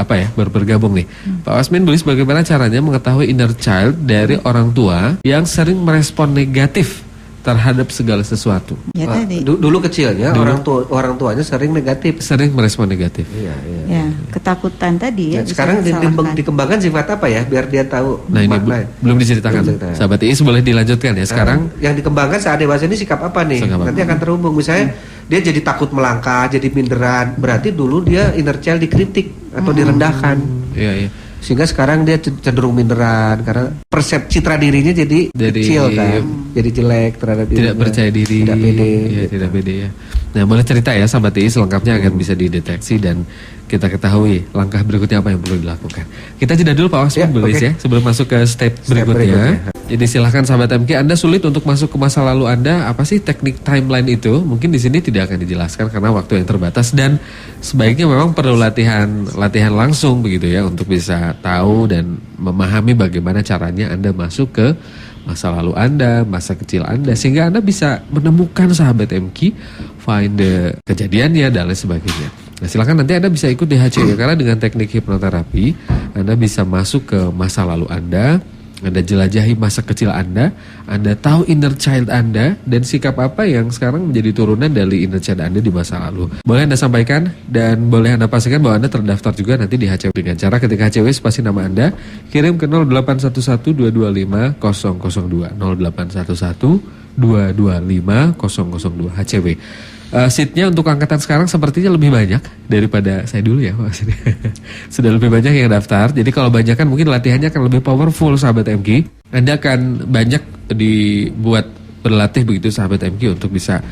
bergabung nih. Pak Wasmin, boleh bagaimana caranya mengetahui inner child dari orang tua yang sering merespon negatif terhadap segala sesuatu? Ya tadi. Dulu kecilnya orang tuanya sering negatif, sering merespon negatif. Iya. Ya, ketakutan tadi ya. Sekarang dikembangkan sifat apa ya biar dia tahu. Nah ini belum diceritakan. Sahabat IIS boleh dilanjutkan ya. Sekarang yang dikembangkan saat dewasa ini sikap apa nih? Nanti akan terhubung. Misalnya dia jadi takut melangkah, jadi minderan. Berarti dulu dia inner child dikritik atau direndahkan. Iya. Sehingga sekarang dia cenderung minderan karena persepsi citra dirinya jadi kecil kan, jadi jelek terhadap dirinya. Tidak percaya diri, tidak pede. Ya, tidak pede ya. Nah boleh cerita ya sahabat IIS selengkapnya agar bisa dideteksi dan kita ketahui langkah berikutnya apa yang perlu dilakukan. Kita jeda dulu Pak Wasmin ya sebelum masuk ke step berikutnya. Jadi silahkan sahabat MK, Anda sulit untuk masuk ke masa lalu Anda, apa sih teknik timeline itu? Mungkin di sini tidak akan dijelaskan karena waktu yang terbatas dan sebaiknya memang perlu latihan langsung begitu ya untuk bisa tahu dan memahami bagaimana caranya Anda masuk ke masa lalu Anda, masa kecil Anda sehingga Anda bisa menemukan sahabat MK, find the kejadiannya dan lain sebagainya. Nah silakan nanti Anda bisa ikut di HCW karena dengan teknik hipnoterapi Anda bisa masuk ke masa lalu Anda jelajahi masa kecil Anda tahu inner child Anda dan sikap apa yang sekarang menjadi turunan dari inner child Anda di masa lalu. Boleh Anda sampaikan dan boleh Anda pastikan bahwa Anda terdaftar juga nanti di HCW dengan cara ketika HCW spasi nama Anda kirim ke 0811 225 002 0811 225 002 HCW. Seatnya untuk angkatan sekarang sepertinya lebih banyak daripada saya dulu ya Pak. Sudah lebih banyak yang daftar. Jadi kalau banyak kan mungkin latihannya akan lebih powerful sahabat MK. Anda akan banyak dibuat berlatih begitu sahabat MK untuk bisa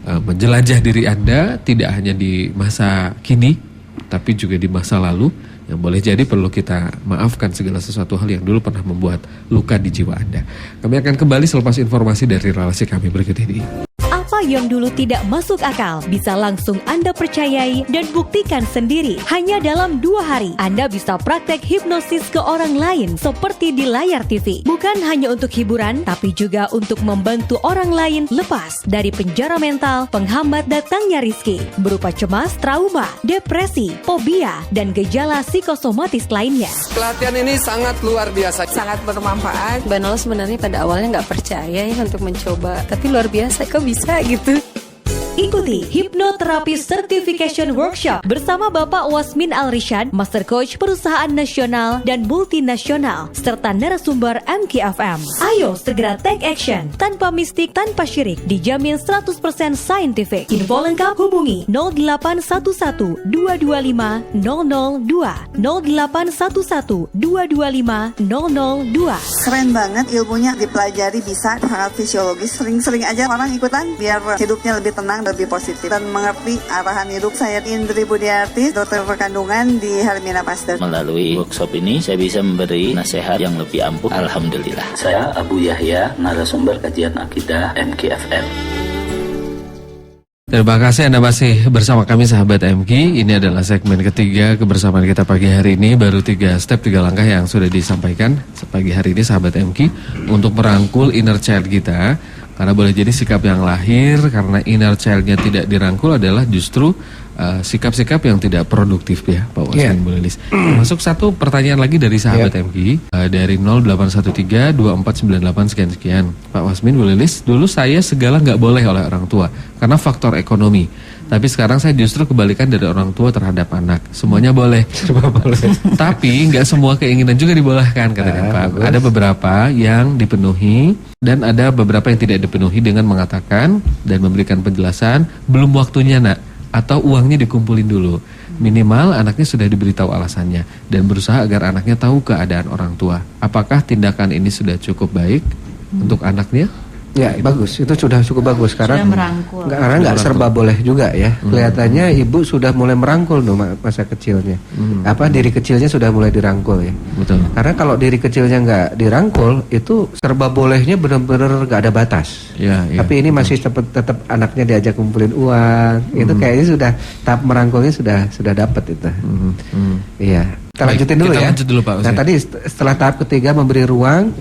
menjelajah diri Anda tidak hanya di masa kini tapi juga di masa lalu yang boleh jadi perlu kita maafkan segala sesuatu hal yang dulu pernah membuat luka di jiwa Anda. Kami akan kembali selepas informasi dari relasi kami berikut ini. Apa yang dulu tidak masuk akal bisa langsung Anda percayai dan buktikan sendiri. Hanya dalam 2 hari Anda bisa praktek hipnosis ke orang lain seperti di layar TV. Bukan hanya untuk hiburan, tapi juga untuk membantu orang lain lepas dari penjara mental penghambat datangnya rezeki berupa cemas, trauma, depresi, fobia, dan gejala psikosomatis lainnya. Pelatihan ini sangat luar biasa, Sangat bermanfaat. Banal sebenarnya pada awalnya nggak percaya ya untuk mencoba, tapi luar biasa kok bisa gitu. Ikuti Hypnotherapy Certification Workshop bersama Bapak Wasmin Al-Rishad, Master Coach perusahaan nasional dan multinasional, serta narasumber MKFM. Ayo segera take action, tanpa mistik, tanpa syirik, dijamin 100% scientific. Info lengkap hubungi 0811 225 002 0811 225 002. Keren banget ilmunya, dipelajari bisa sangat fisiologis. Sering-sering aja orang ikutan biar hidupnya lebih tenang, lebih positif dan mengerti arahan hidup. Saya Indri Budiarti, dokter kandungan di Hermina Pasteur. Melalui workshop ini saya bisa memberi nasihat yang lebih ampuh. Alhamdulillah. Saya Abu Yahya, narasumber kajian akidah MKFM. Terima kasih Anda masih bersama kami sahabat MK. Ini adalah segmen ketiga kebersamaan kita pagi hari ini. Baru 3 step, 3 langkah yang sudah disampaikan pagi hari ini sahabat MK untuk merangkul inner child kita. Karena boleh jadi sikap yang lahir karena inner child-nya tidak dirangkul adalah justru sikap-sikap yang tidak produktif ya Pak Wasmin Bu Lilis. Masuk satu pertanyaan lagi dari sahabat MG dari 08132498 sekian-sekian. Pak Wasmin Bu Lilis, dulu saya segala nggak boleh oleh orang tua karena faktor ekonomi. Tapi sekarang saya justru kebalikan dari orang tua terhadap anak. Semuanya boleh. Tapi nggak semua keinginan juga dibolehkan katanya Pak. Ada beberapa yang dipenuhi dan ada beberapa yang tidak dipenuhi dengan mengatakan dan memberikan penjelasan belum waktunya nak atau uangnya dikumpulin dulu. Minimal anaknya sudah diberitahu alasannya dan berusaha agar anaknya tahu keadaan orang tua. Apakah tindakan ini sudah cukup baik untuk anaknya? Ya bagus, itu sudah cukup bagus karena merangkul. nggak serba boleh juga ya. Kelihatannya ibu sudah mulai merangkul masa kecilnya. Diri kecilnya sudah mulai dirangkul ya. Betul. Karena kalau diri kecilnya nggak dirangkul, itu serba bolehnya benar-benar nggak ada batas. Tapi ini masih tetap anaknya diajak kumpulin uang. Itu kayaknya sudah tahap merangkulnya sudah dapat itu. Iya. Kita lanjutin dulu ya. Lanjut dulu, Pak. Nah tadi setelah tahap ketiga memberi ruang,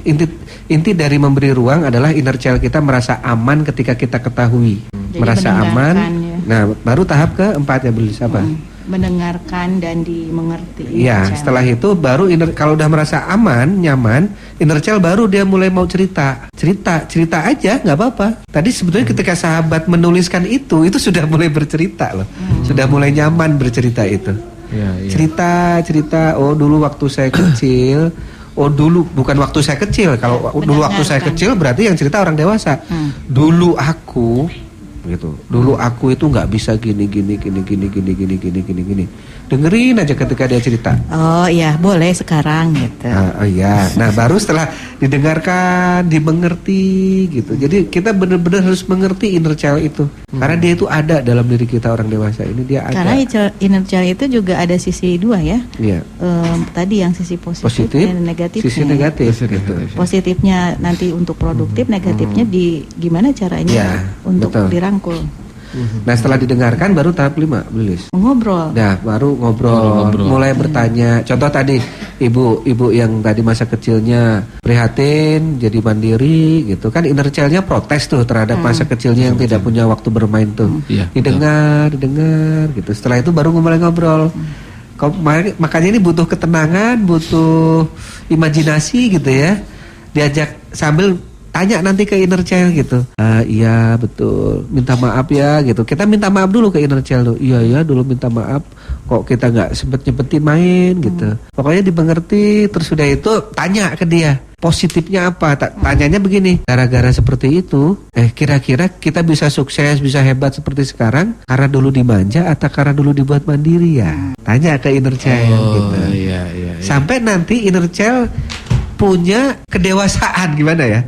inti dari memberi ruang adalah inner child kita merasa aman ketika kita ketahui, merasa aman. Ya. Nah baru tahap keempat ya Bu Lilis apa? Mendengarkan dan dimengerti. Iya. Setelah itu baru kalau udah merasa aman, nyaman, inner child baru dia mulai mau cerita aja nggak apa-apa. Tadi sebetulnya ketika sahabat menuliskan itu sudah mulai bercerita loh, sudah mulai nyaman bercerita itu. Cerita, oh dulu waktu saya kecil, dulu bukan waktu saya kecil. Kalau dulu waktu saya kecil berarti yang cerita orang dewasa. Dulu aku itu nggak bisa gini. Dengerin aja ketika dia cerita. Oh iya, boleh sekarang gitu. Nah baru setelah didengarkan, dimengerti gitu. Jadi kita benar-benar harus mengerti inner child itu. Karena dia itu ada dalam diri kita orang dewasa ini, dia ada. Karena inner child itu juga ada sisi dua ya. Iya. Tadi yang sisi positif dan negatif. Sisi negatif gitu. Positifnya nanti untuk produktif, negatifnya di gimana caranya untuk dirangkul. Nah setelah didengarkan baru tahap 5 Lilis. Ngobrol. Nah baru ngobrol. Mulai bertanya. Contoh tadi ibu yang tadi masa kecilnya prihatin, jadi mandiri gitu kan, inner child-nya protes tuh terhadap masa kecilnya yang tidak punya waktu bermain tuh. Didengar gitu. Setelah itu baru mulai ngobrol. Makanya ini butuh ketenangan, butuh imajinasi gitu ya. Diajak sambil tanya nanti ke inner child gitu. Iya betul, minta maaf ya gitu. Kita minta maaf dulu ke inner child tuh. Iya dulu minta maaf, kok kita nggak sempet-nyempetin main gitu. Pokoknya dimengerti. Terus udah itu tanya ke dia, positifnya apa? Tanyanya begini, gara-gara seperti itu kira-kira kita bisa sukses, bisa hebat seperti sekarang karena dulu dimanja atau karena dulu dibuat mandiri ya? Tanya ke inner child gitu. Iya. Sampai nanti inner child punya kedewasaan gimana ya,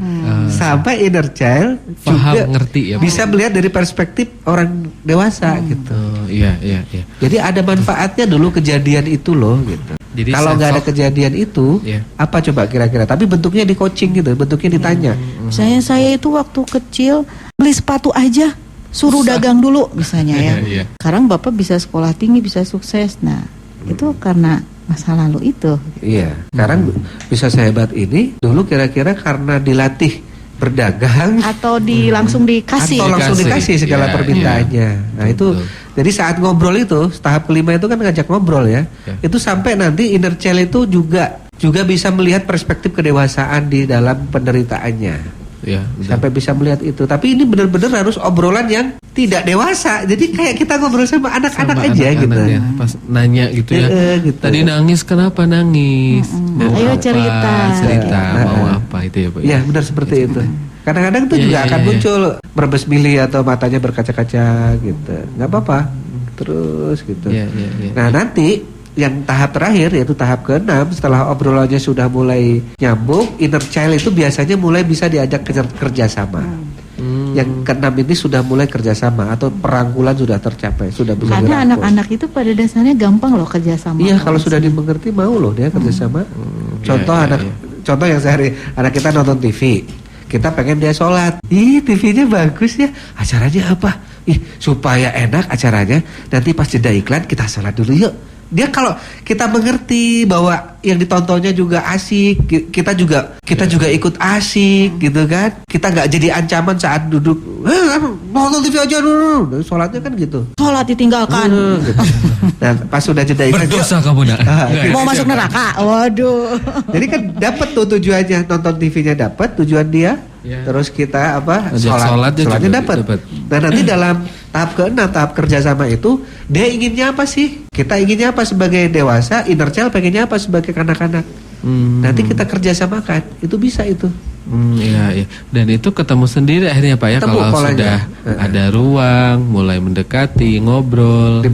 sampai inner child paham, juga ngerti ya, bisa melihat dari perspektif orang dewasa gitu. Iya. Jadi ada manfaatnya dulu kejadian itu loh gitu. Jadi kalau nggak ada kejadian itu, apa coba kira-kira? Tapi bentuknya di coaching gitu, bentuknya ditanya. Saya itu waktu kecil beli sepatu aja, suruh dagang dulu misalnya ya. Sekarang Bapak bisa sekolah tinggi, bisa sukses. Nah itu karena masa lalu itu. Iya, sekarang bisa sehebat ini. Dulu kira-kira karena dilatih berdagang atau langsung dikasih. Atau langsung dikasih segala permintaannya. Nah itu, jadi saat ngobrol itu, tahap kelima itu kan ngajak ngobrol ya. Itu sampai nanti inner child itu juga bisa melihat perspektif kedewasaan di dalam penderitaannya. Sampai bisa melihat itu. Tapi ini benar-benar harus obrolan yang tidak dewasa. Jadi kayak kita ngobrol sama anak-anak aja gitu. Ya. Pas nanya gitu ya. Gitu. Tadi nangis, kenapa nangis? Mau ayo apa? cerita. Mau apa itu ya Pak? Iya benar seperti itu. Kadang-kadang itu juga akan muncul merebes bili atau matanya berkaca-kaca gitu. Nggak apa-apa. Terus gitu. Nah nanti yang tahap terakhir yaitu tahap ke-6, setelah obrolannya sudah mulai nyambung, inner child itu biasanya mulai bisa diajak kerjasama. Yang ke-6 ini sudah mulai kerjasama atau perangkulan sudah tercapai, sudah bisa dirangkul. Karena anak-anak itu pada dasarnya gampang loh kerjasama. Iya kalau sudah dimengerti mau loh dia kerjasama. Contoh yang sehari anak kita nonton TV, kita pengen dia sholat. TV-nya bagus ya, acaranya apa? Supaya enak acaranya, nanti pas jeda iklan kita sholat dulu yuk. Dia kalau kita mengerti bahwa yang ditontonnya juga asik, kita juga ikut asik gitu kan. Kita nggak jadi ancaman saat duduk, nonton TV aja dulu. Sholatnya kan gitu. Sholat ditinggalkan. Gitu. Nah, pas sudah jeda Berdosa kamu nak. Mau masuk neraka. Waduh. Jadi kan dapat tuh tujuannya, nonton TV-nya dapat tujuan dia. Terus kita sholatnya dapat. Dan nanti dalam tahap ke-6, tahap kerjasama itu dia inginnya apa sih? Kita inginnya apa sebagai dewasa, inner child pengennya apa sebagai kanak-kanak. Nanti kita kerjasamakan, itu bisa itu. Iya. Dan itu ketemu sendiri akhirnya Pak ya, Ketemu kalau polanya. sudah ada ruang, mulai mendekati, ngobrol,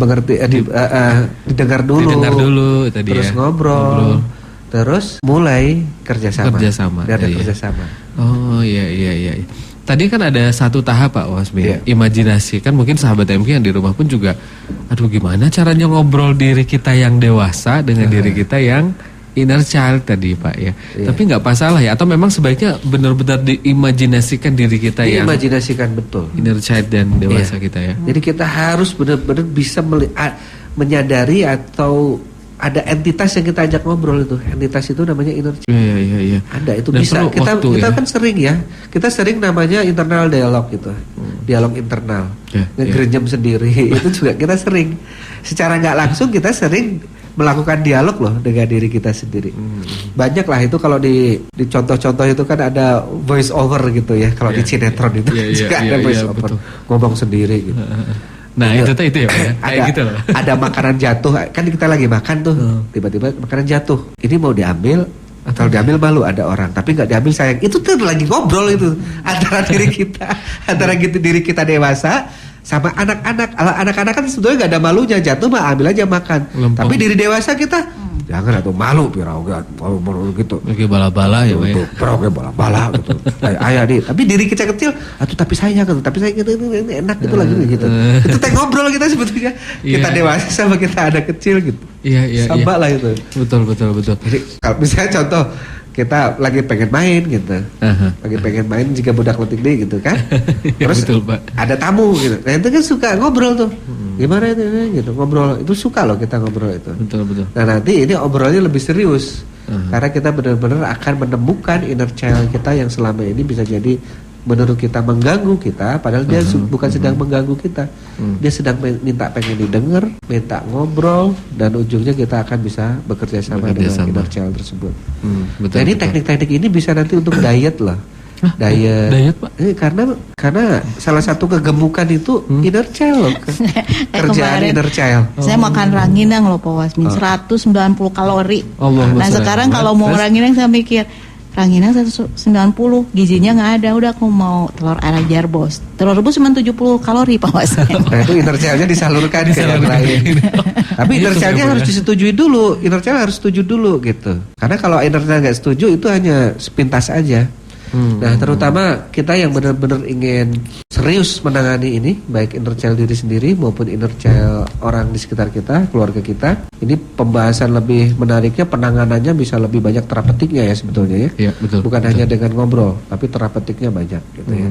didengar dulu tadi terus ngobrol, terus mulai kerjasama. Ada kerjasama. Oh iya. Tadi kan ada satu tahap Pak Wasmi, imajinasi. Kan mungkin sahabat MK yang di rumah pun juga, aduh gimana caranya ngobrol diri kita yang dewasa dengan diri kita yang inner child tadi Pak ya. Tapi nggak masalah ya, atau memang sebaiknya benar-benar diimajinasikan diri kita yang diimajinasikan betul inner child dan dewasa kita ya. Jadi kita harus benar-benar bisa menyadari atau ada entitas yang kita ajak ngobrol itu. Entitas itu namanya inner child. Iya. Ada itu Dan bisa. Kita ya. kan sering ya. Kita sering namanya internal dialog gitu. Dialog internal. Ngegerjem sendiri. Itu juga kita sering. Secara nggak langsung kita sering melakukan dialog loh dengan diri kita sendiri. Banyak lah itu kalau di contoh-contoh itu kan ada voice over gitu ya. Kalau di sinetron itu juga ada voice over. Ngomong sendiri gitu. Nah itu ya Pak ya. Kayak gitu loh. Ada makanan jatuh, kan kita lagi makan tuh, tiba-tiba makanan jatuh. Ini mau diambil atau diambil malu ada orang, tapi nggak diambil sayang. Itu tuh lagi ngobrol itu antara diri kita, antara diri kita dewasa sama anak-anak. Anak-anak kan sebetulnya nggak ada malunya, jatuh mah ambil aja makan. Lempeng. Tapi diri dewasa kita jangan atau malu piraga malu gitu. Lagi bala-bala ya Pak ya. Piraga bala-bala gitu. Ayah nih, tapi diri kita kecil, tapi saya gitu, ini enak gitu lagi gitu. Itu teh ngobrol kita sebetulnya. Kita dewasa sama kita ada kecil gitu. Iya. Sama lah itu. Betul. Jadi kalau misalnya contoh kita lagi pengen main gitu, lagi pengen main jika budak letik deh gitu kan. Terus betul, Pak. ada tamu gitu. Nah itu kan suka ngobrol tuh. Gimana itu gitu ngobrol, itu suka loh kita ngobrol itu. Betul. Nah nanti ini obrolnya lebih serius karena kita benar-benar akan menemukan inner child kita yang selama ini bisa jadi menurut kita mengganggu kita, padahal dia bukan sedang mengganggu kita. Dia sedang pengen didengar, minta ngobrol, dan ujungnya kita akan bisa bekerja sama dengan inner child tersebut. Betul, Jadi teknik-teknik ini bisa nanti untuk diet lah. Diet Pak? Karena salah satu kegemukan itu inner child loh. Kerjaan inner child. Saya makan ranginang loh Pak Wasmin, 190 kalori. Allah, nah sekarang kalau mau ranginang saya mikir, ranginang 190, gizinya nggak ada. Udah aku mau telur ajar bos. Telur rebus cuma 70 kalori Pak Wasmin. Nah itu inner child-nya disalurkan ke yang lain. Tapi inner child-nya harus disetujui dulu. Inner child harus setuju dulu gitu. Karena kalau inner child nggak setuju itu hanya sepintas aja. Nah terutama kita yang benar-benar ingin serius menangani ini, baik inner child diri sendiri maupun inner child orang di sekitar kita, keluarga kita. Ini pembahasan lebih menariknya, penanganannya bisa lebih banyak terapetiknya ya sebetulnya ya. Betul. Bukan hanya dengan ngobrol, tapi terapetiknya banyak gitu ya.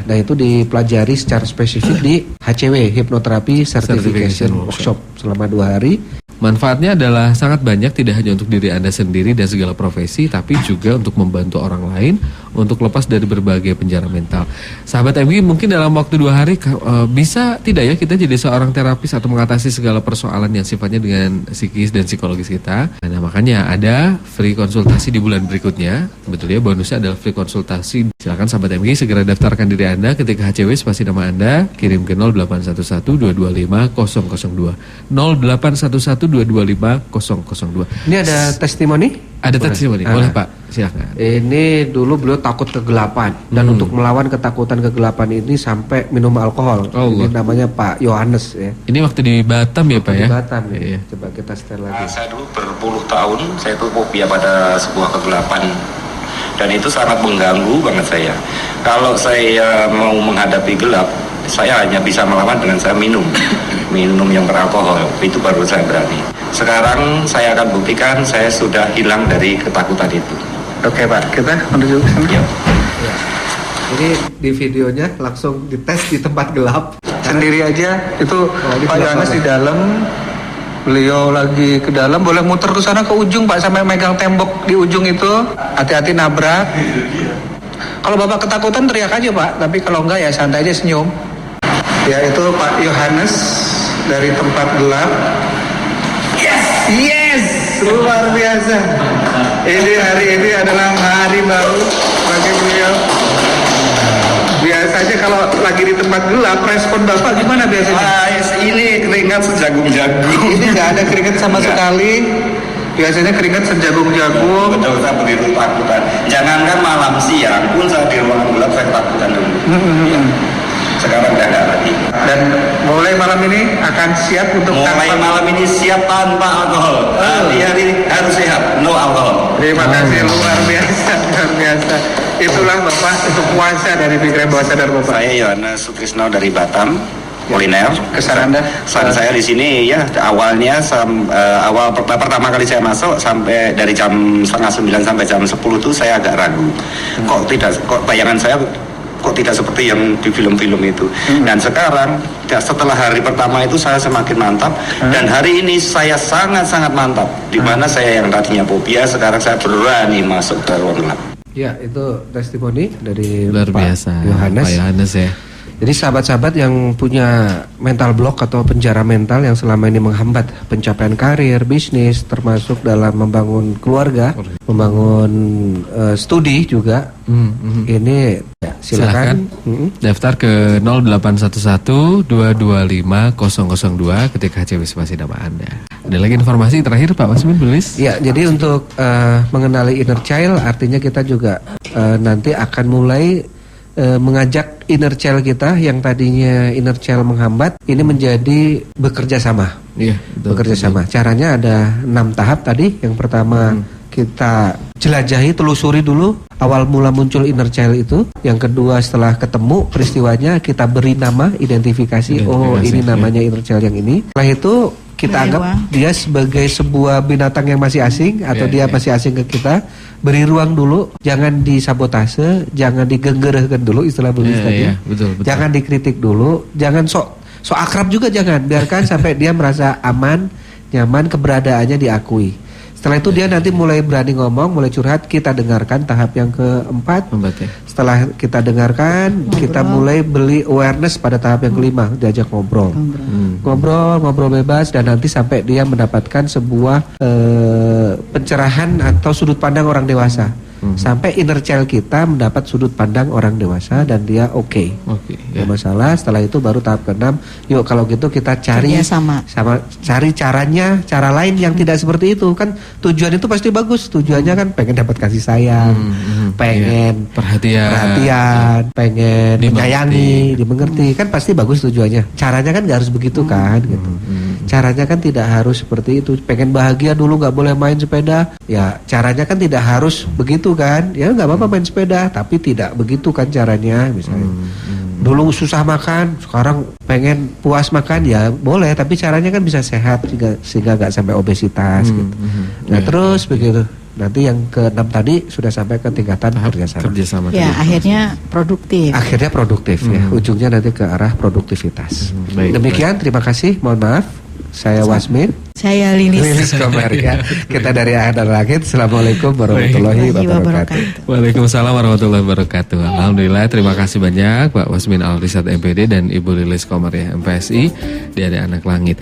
Nah itu dipelajari secara spesifik di HCW, Hypnotherapy Certification Workshop selama 2 hari. Manfaatnya adalah sangat banyak, tidak hanya untuk diri Anda sendiri dan segala profesi, tapi juga untuk membantu orang lain untuk lepas dari berbagai penjara mental. Sahabat MG, mungkin dalam waktu 2 hari bisa tidak ya kita jadi seorang terapis atau mengatasi segala persoalan yang sifatnya dengan psikis dan psikologis kita. Nah makanya ada free konsultasi di bulan berikutnya. Betul ya, bonusnya adalah free konsultasi. Silakan sahabat MG segera daftarkan diri Anda ketika HCW spasi nama Anda, kirim ke 0811 225 002 0811 225 002. Ini ada testimoni? Ada testimoni, boleh Pak, silakan. Ini dulu beliau takut kegelapan dan untuk melawan ketakutan kegelapan ini sampai minum alkohol. Ini namanya Pak Yohanes ya. Ini waktu di Batam ya Pak ya? Di Batam ya. Coba kita setel lagi. Saya dulu berpuluh tahun saya tuh fobia pada sebuah kegelapan. Dan itu sangat mengganggu banget saya. Kalau saya mau menghadapi gelap, saya hanya bisa melawan dengan saya minum yang beralkohol. Itu baru saya berani. Sekarang saya akan buktikan saya sudah hilang dari ketakutan itu. Oke Pak, kita menuju ke sana. Ya. Ini di videonya langsung dites di tempat gelap. Sendiri aja itu Pak Yohanes di dalam beliau lagi ke dalam, boleh muter ke sana ke ujung Pak, sampai megang tembok di ujung itu, hati-hati nabrak. Kalau Bapak ketakutan teriak aja Pak, tapi kalau enggak ya santai aja senyum. Ya itu Pak Yohanes dari tempat gelap. Yes, luar biasa. Ini hari ini adalah hari baru bagi beliau. Biasanya kalau lagi di tempat gelap, respon Bapak gimana biasanya? Ini keringat sejagung-jagung. Ini nggak ada keringat sama sekali. Biasanya keringat sejagung jagung. Betul, saya begitu takutan. Jangankan malam siang pun saya di ruangan gelap saya takutan dulu. Ya. Sekarang udah nggak lagi. Dan mulai malam ini akan siap untuk malam ini siap tanpa alkohol. Hari harus sehat, no alkohol. Terima kasih, luar biasa, luar biasa. Itulah Bapak untuk puasa dari Pikiran Bawah Sadar Bapak. Saya Yohanes Sutrisno dari Batam. Kuliner. Kesan Anda? Kesan saya di sini ya awalnya awal pertama kali saya masuk sampai dari jam 8:30 sampai jam 10 tuh saya agak ragu. Kok bayangan saya kok tidak seperti yang di film-film itu. Dan sekarang setelah hari pertama itu saya semakin mantap dan hari ini saya sangat-sangat mantap. Di mana saya yang tadinya fobia sekarang saya berani masuk ke ruang gelap. Ya, itu testimoni dari luar biasa Pak Yohanes ya. Jadi sahabat-sahabat yang punya mental block atau penjara mental yang selama ini menghambat pencapaian karir, bisnis, termasuk dalam membangun keluarga, membangun studi juga, ini ya, silakan daftar ke 0811-225-002 ketika HCW spasi nama Anda. Ada lagi informasi terakhir Pak Wasmin Belis? Ya, jadi untuk mengenali inner child artinya kita juga nanti akan mulai mengajak inner child kita yang tadinya inner child menghambat ini menjadi bekerja sama. Iya, bekerja sama. Caranya ada 6 tahap tadi. Yang pertama kita jelajahi, telusuri dulu awal mula muncul inner child itu. Yang kedua setelah ketemu peristiwanya kita beri nama, identifikasi. Oh, ini namanya inner child yang ini. Setelah itu kita anggap dia sebagai sebuah binatang yang masih asing atau dia masih asing ke kita. Beri ruang dulu, jangan disabotase, jangan digenggerahkan dulu istilah Belis tadi. Betul. Jangan dikritik dulu, jangan sok akrab juga jangan. Biarkan sampai dia merasa aman, nyaman, keberadaannya diakui. Setelah itu dia nanti mulai berani ngomong, mulai curhat, kita dengarkan tahap yang keempat. Setelah kita dengarkan, kita mulai beli awareness pada tahap yang kelima, diajak ngobrol. Ngobrol bebas dan nanti sampai dia mendapatkan sebuah pencerahan atau sudut pandang orang dewasa. Sampai inner child kita mendapat sudut pandang orang dewasa dan dia oke. Gak masalah. Setelah itu baru tahap ke-6. Yuk kalau gitu kita cari cari cara lain yang tidak seperti itu. Kan tujuan itu pasti bagus. Tujuannya kan pengen dapat kasih sayang, pengen perhatian, pengen menyayangi, dimengerti. Kan pasti bagus tujuannya. Caranya kan gak harus begitu kan gitu. Caranya kan tidak harus seperti itu. Pengen bahagia dulu gak boleh main sepeda. Ya caranya kan tidak harus begitu kan. Ya gak apa-apa main sepeda, tapi tidak begitu kan caranya misalnya. Dulu susah makan, sekarang pengen puas makan, ya boleh, tapi caranya kan bisa sehat sehingga gak sampai obesitas gitu. Nah terus begitu. Nanti yang ke-6 tadi sudah sampai ke tingkatan kerjasama. Ya akhirnya produktif. Akhirnya produktif ya. Ujungnya nanti ke arah produktivitas. Demikian, terima kasih. Mohon maaf. Saya Wasmin. Saya Lilis Komarga. Kita dari Ahad dan Langit. Assalamualaikum warahmatullahi wabarakatuh. Waalaikumsalam warahmatullahi wabarakatuh. Alhamdulillah, terima kasih banyak Pak Wasmin Al-Rishad MPD dan Ibu Lilis Komarga MPSI dari Anak Langit.